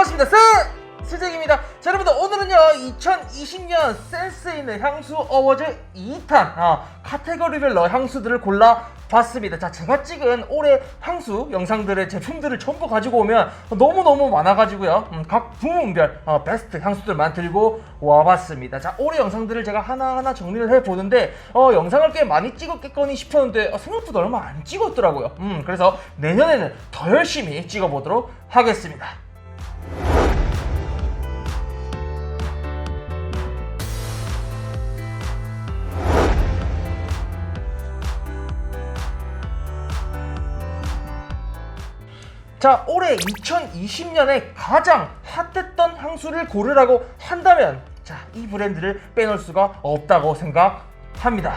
반갑습니다. 스잭입니다. 자, 여러분들 오늘은요 2020년 센스 있는 향수 어워즈 2탄 카테고리별로 향수들을 골라봤습니다. 자, 제가 찍은 올해 향수 영상들의 제품들을 전부 가지고 오면 너무너무 많아가지고요 각 부문별 베스트 향수들만 들고 와봤습니다. 자, 올해 영상들을 제가 하나하나 정리를 해보는데 영상을 꽤 많이 찍었겠거니 싶었는데 생각보다 얼마 안 찍었더라고요. 그래서 내년에는 더 열심히 찍어보도록 하겠습니다. 자, 올해 2020년에 가장 핫했던 향수를 고르라고 한다면 자, 이 브랜드를 빼놓을 수가 없다고 생각합니다.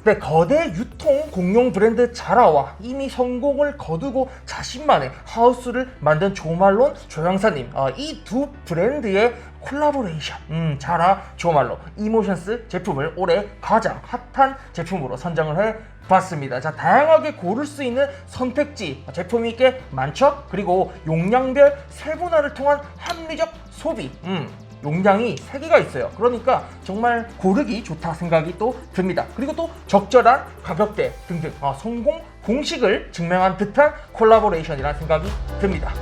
네, 거대 유통 공룡 브랜드 자라와 이미 성공을 거두고 자신만의 하우스를 만든 조말론 조향사님, 이 두 브랜드의 콜라보레이션 자라 조말론 이모션스 제품을 올해 가장 핫한 제품으로 선정을 해봤습니다. 자, 다양하게 고를 수 있는 선택지 제품이 꽤 많죠. 그리고 용량별 세분화를 통한 합리적 소비, 용량이 3개가 있어요. 그러니까 정말 고르기 좋다 생각이 또 듭니다. 그리고 또 적절한 가격대 등등 성공 공식을 증명한 듯한 콜라보레이션이라는 생각이 듭니다.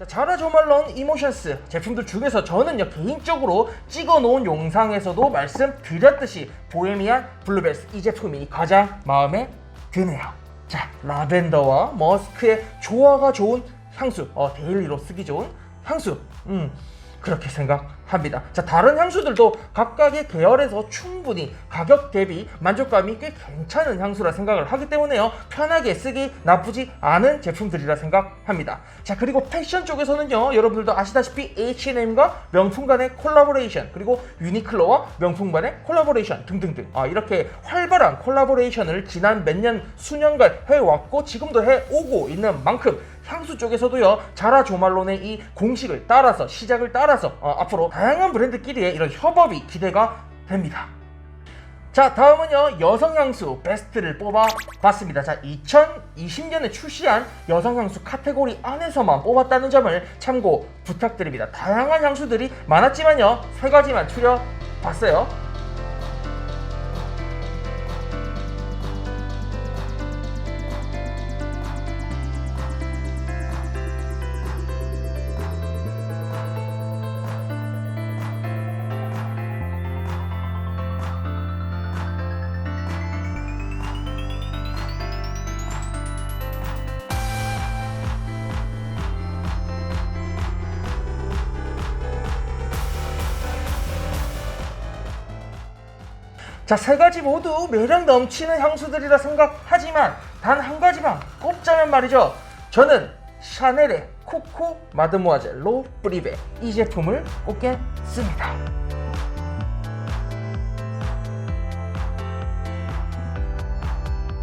자라 조말론 이모션스 제품들 중에서 저는요 개인적으로 찍어놓은 영상에서도 말씀드렸듯이 보헤미안 블루베스 이 제품이 가장 마음에 드네요. 자, 라벤더와 머스크의 조화가 좋은 향수, 데일리로 쓰기 좋은 향수, 그렇게 생각합니다. 자, 다른 향수들도 각각의 계열에서 충분히 가격 대비 만족감이 꽤 괜찮은 향수라 생각을 하기 때문에요 편하게 쓰기 나쁘지 않은 제품들이라 생각합니다. 자, 그리고 패션 쪽에서는요 여러분들도 아시다시피 H&M과 명품 간의 콜라보레이션, 그리고 유니클로와 명품 간의 콜라보레이션 등등등 이렇게 활발한 콜라보레이션을 지난 몇 년 수년간 해왔고 지금도 해오고 있는 만큼 향수 쪽에서도요 자라 조말론의 이 공식을 따라서 시작을 따라서 앞으로 다양한 브랜드끼리의 이런 협업이 기대가 됩니다. 자, 다음은요 여성 향수 베스트를 뽑아봤습니다. 자, 2020년에 출시한 여성 향수 카테고리 안에서만 뽑았다는 점을 참고 부탁드립니다. 다양한 향수들이 많았지만요 3가지만 추려봤어요. 자, 3가지 모두 매력 넘치는 향수들이라 생각하지만 단 한 가지만 꼽자면 말이죠, 저는 샤넬의 코코 마드모아젤 로 프리베 이 제품을 꼽겠습니다.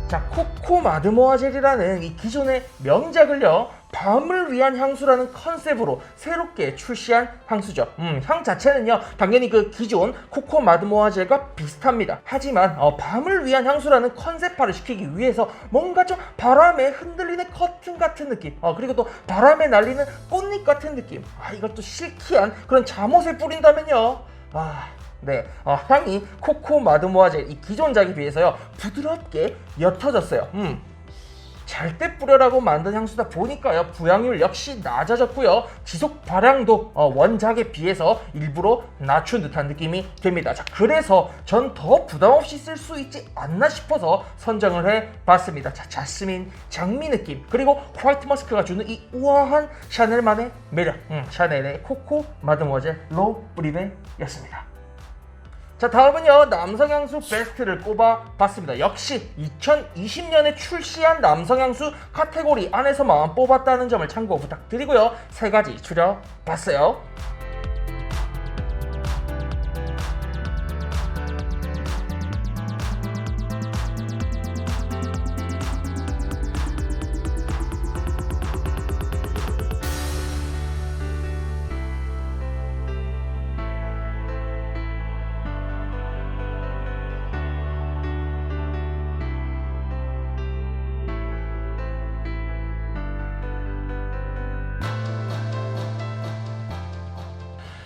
자, 코코 마드모아젤이라는 이 기존의 명작을요 밤을 위한 향수라는 컨셉으로 새롭게 출시한 향수죠. 향 자체는요 당연히 그 기존 코코 마드모아젤과 비슷합니다. 하지만 밤을 위한 향수라는 컨셉화를 시키기 위해서 뭔가 좀 바람에 흔들리는 커튼 같은 느낌, 그리고 또 바람에 날리는 꽃잎 같은 느낌, 이것도 실키한 그런 잠옷에 뿌린다면요 네, 향이 코코 마드모아젤 이 기존작에 비해서요 부드럽게 옅어졌어요. 잘 때 뿌려라고 만든 향수다 보니까요 부향률 역시 낮아졌고요 지속 발향도 원작에 비해서 일부러 낮춘 듯한 느낌이 듭니다. 자, 그래서 전 더 부담없이 쓸 수 있지 않나 싶어서 선정을 해봤습니다. 자, 자스민 장미 느낌, 그리고 화이트 머스크가 주는 이 우아한 샤넬만의 매력, 샤넬의 코코 마드모아젤 로 프리베였습니다. 자, 다음은요 남성향수 베스트를 꼽아봤습니다. 역시 2020년에 출시한 남성향수 카테고리 안에서만 뽑았다는 점을 참고 부탁드리고요 3가지 추려봤어요.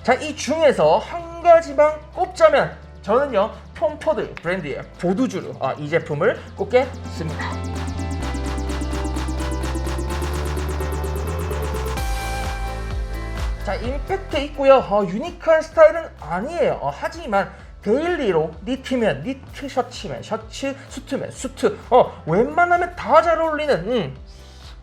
자, 이 중에서 한 가지만 꼽자면 저는요 톰포드 브랜드의 보드주류 이 제품을 꼽겠습니다. 자, 임팩트 있고요. 유니크한 스타일은 아니에요. 하지만 데일리로 니트면 니트, 셔츠면 셔츠, 수트면 수트 웬만하면 다 잘 어울리는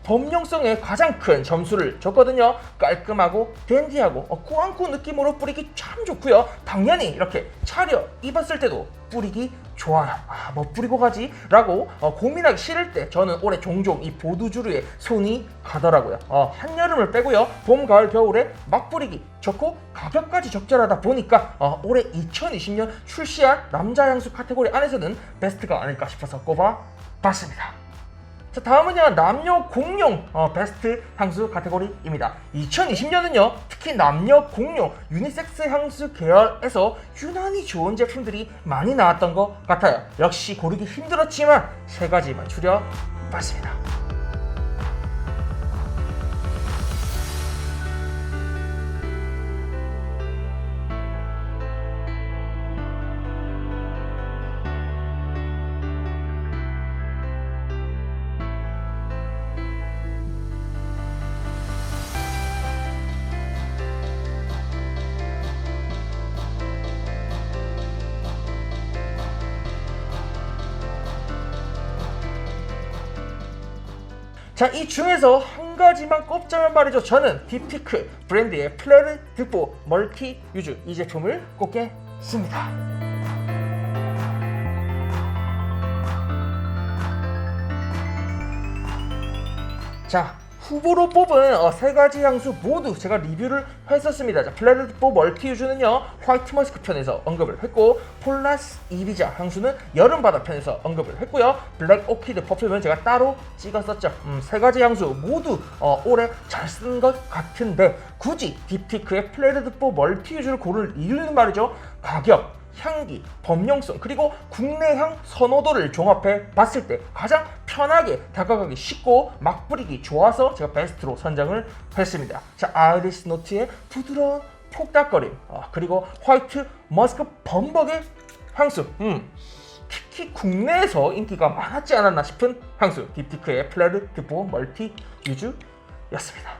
범용성에 가장 큰 점수를 줬거든요. 깔끔하고 댄디하고 꾸안꾸 느낌으로 뿌리기 참 좋고요. 당연히 이렇게 차려 입었을 때도 뿌리기 좋아요. 뭐 뿌리고 가지? 라고 고민하기 싫을 때 저는 올해 종종 이 보드주류에 손이 가더라고요. 한여름을 빼고요. 봄, 가을, 겨울에 막 뿌리기 좋고 가격까지 적절하다 보니까 올해 2020년 출시한 남자 향수 카테고리 안에서는 베스트가 아닐까 싶어서 꼽아봤습니다. 자, 다음은요 남녀 공용 베스트 향수 카테고리입니다. 2020년은요 특히 남녀 공용 유니섹스 향수 계열에서 유난히 좋은 제품들이 많이 나왔던 것 같아요. 역시 고르기 힘들었지만 세 가지만 추려봤습니다. 자, 이 중에서 한 가지만 꼽자면 말이죠. 저는 딥피크 브랜드의 플레르 드보 멀티 유즈 이 제품을 꼽겠습니다. 자, 후보로 뽑은 세 가지 향수 모두 제가 리뷰를 했었습니다. 자, 플레르 드보 멀티 유즈는요 화이트 머스크 편에서 언급을 했고, 폴라스 이비자 향수는 여름바다 편에서 언급을 했고요, 블랙 오키드 퍼퓸은 제가 따로 찍었었죠. 세 가지 향수 모두 올해 잘 쓴 것 같은데 굳이 딥피크의 플레르 드보 멀티 유즈를 고를 이유는 말이죠, 가격, 향기, 범용성, 그리고 국내향 선호도를 종합해 봤을 때 가장 편하게 다가가기 쉽고 막 뿌리기 좋아서 제가 베스트로 선정을 했습니다. 자, 아이리스 노트의 부드러운 폭닥거림, 그리고 화이트 머스크 범벅의 향수, 특히 국내에서 인기가 많았지 않았나 싶은 향수, 딥티크의 플레르 드보 멀티 유즈였습니다.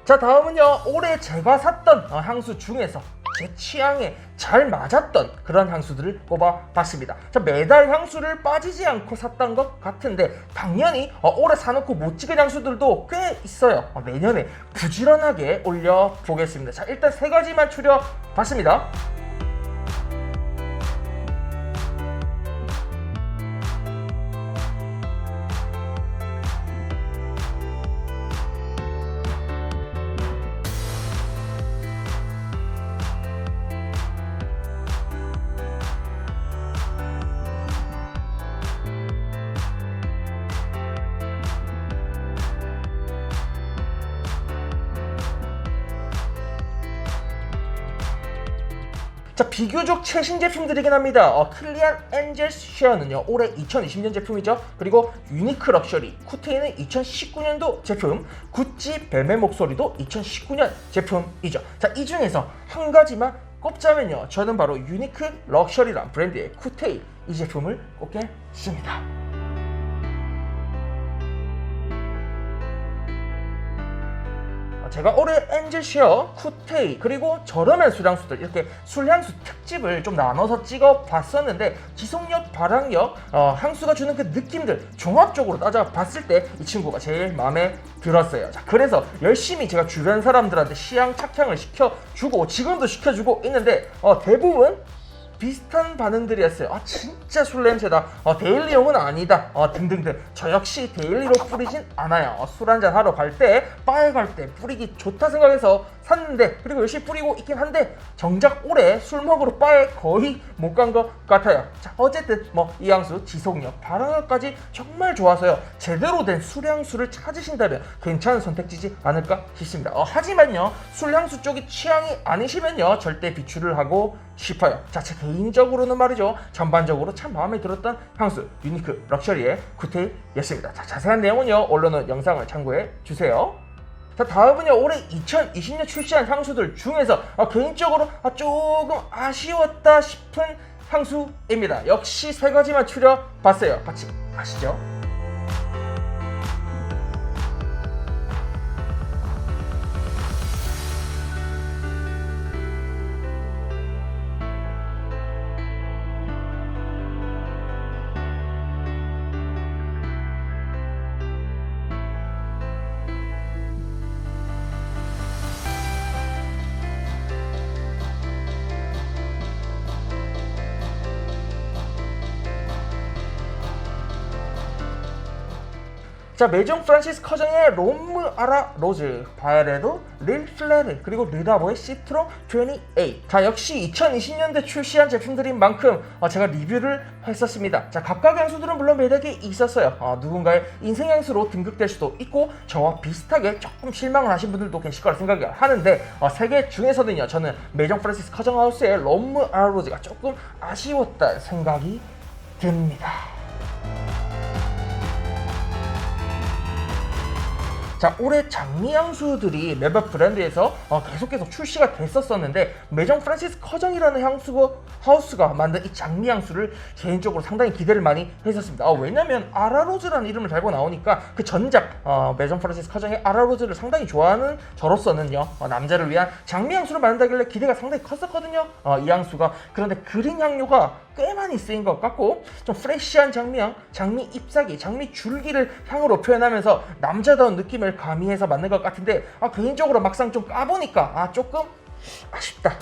자, 다음은요 올해 제가 샀던 향수 중에서 제 취향에 잘 맞았던 그런 향수들을 꼽아봤습니다. 자, 매달 향수를 빠지지 않고 샀던 것 같은데 당연히 올해 사놓고 못 찍은 향수들도 꽤 있어요. 내년에 부지런하게 올려보겠습니다. 자, 일단 세 가지만 추려봤습니다. 자, 비교적 최신 제품들이긴 합니다. 클리안 엔젤스 쉐어는요 올해 2020년 제품이죠. 그리고 유니크 럭셔리 쿠테이는 2019년도 제품, 구찌 뱀의 목소리도 2019년 제품이죠. 자, 이 중에서 한 가지만 꼽자면요 저는 바로 유니크 럭셔리란 브랜드의 쿠테이 이 제품을 꼽겠습니다. 제가 올해 엔젤쉐어, 쿠테이, 그리고 저렴한 술향수들 이렇게 술향수 특집을 좀 나눠서 찍어봤었는데 지속력, 발향력, 향수가 주는 그 느낌들 종합적으로 따져봤을 때 이 친구가 제일 마음에 들었어요. 자, 그래서 열심히 제가 주변 사람들한테 시향 착향을 시켜주고 지금도 시켜주고 있는데 대부분 비슷한 반응들이었어요. 진짜 술 냄새다, 데일리용은 아니다, 등등등. 저 역시 데일리로 뿌리진 않아요. 술 한잔 하러 갈 때, 바에 갈 때 뿌리기 좋다 생각해서 샀는데, 그리고 열심히 뿌리고 있긴 한데 정작 올해 술 먹으러 바에 거의 못 간 것 같아요. 자, 어쨌든 이 향수 지속력, 발효력까지 정말 좋아서요 제대로 된 술향수를 찾으신다면 괜찮은 선택지지 않을까 싶습니다. 하지만요 술향수 쪽이 취향이 아니시면요 절대 비추를 하고 싶어요. 자, 제 개인적으로는 말이죠 전반적으로 참 마음에 들었던 향수 유니크 럭셔리의 쿠테이였습니다. 자, 자세한 내용은요 언론은 영상을 참고해 주세요. 자, 다음은요, 올해 2020년 출시한 향수들 중에서 개인적으로 조금 아쉬웠다 싶은 향수입니다. 역시 세 가지만 추려봤어요. 같이 아시죠? 자, 메종 프란시스 커정의 롬므 아라 로즈, 바이레도, 릴 플레르, 그리고 르다보의 시트롱 28. 자, 역시 2020년대 출시한 제품들인 만큼 제가 리뷰를 했었습니다. 자, 각각 향수들은 물론 매력이 있었어요. 누군가의 인생 향수로 등극될 수도 있고 저와 비슷하게 조금 실망을 하신 분들도 계실 거라 생각을 하는데 세 개 중에서는요, 저는 메종 프란시스 커정 하우스의 롬므 아라 로즈가 조금 아쉬웠다 생각이 듭니다. 자, 올해 장미 향수들이 몇몇 브랜드에서 계속 출시가 됐었는데 메종 프란시스 커정이라는 하우스가 만든 이 장미 향수를 개인적으로 상당히 기대를 많이 했었습니다. 왜냐면 아라로즈라는 이름을 달고 나오니까 그 전작 메종 프란시스 커정의 아라로즈를 상당히 좋아하는 저로서는요, 남자를 위한 장미 향수를 만든다길래 기대가 상당히 컸었거든요. 이 향수가. 그런데 그린 향료가 꽤 많이 쓰인 것 같고 좀 프레쉬한 장미향, 장미 잎사귀, 장미 줄기를 향으로 표현하면서 남자다운 느낌을 가미해서 만든 것 같은데 개인적으로 막상 좀 까보니까 조금 아쉽다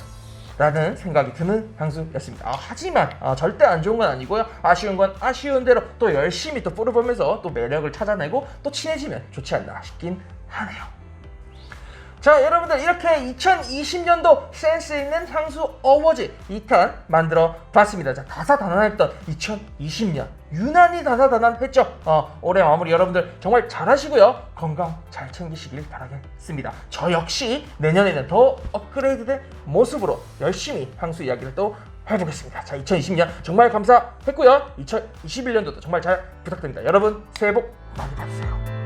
라는 생각이 드는 향수였습니다. 하지만 절대 안 좋은 건 아니고요, 아쉬운 건 아쉬운 대로 또 열심히 또 뿌려보면서 또 매력을 찾아내고 또 친해지면 좋지 않나 싶긴 하네요. 자, 여러분들, 이렇게 2020년도 센스 있는 향수 어워즈 2탄 만들어 봤습니다. 자, 다사다난했던 2020년 유난히 다사다난했죠. 올해 마무리 여러분들 정말 잘하시고요, 건강 잘 챙기시길 바라겠습니다. 저 역시 내년에는 더 업그레이드된 모습으로 열심히 향수 이야기를 또 해보겠습니다. 자, 2020년 정말 감사했고요, 2021년도도 정말 잘 부탁드립니다. 여러분 새해 복 많이 받으세요.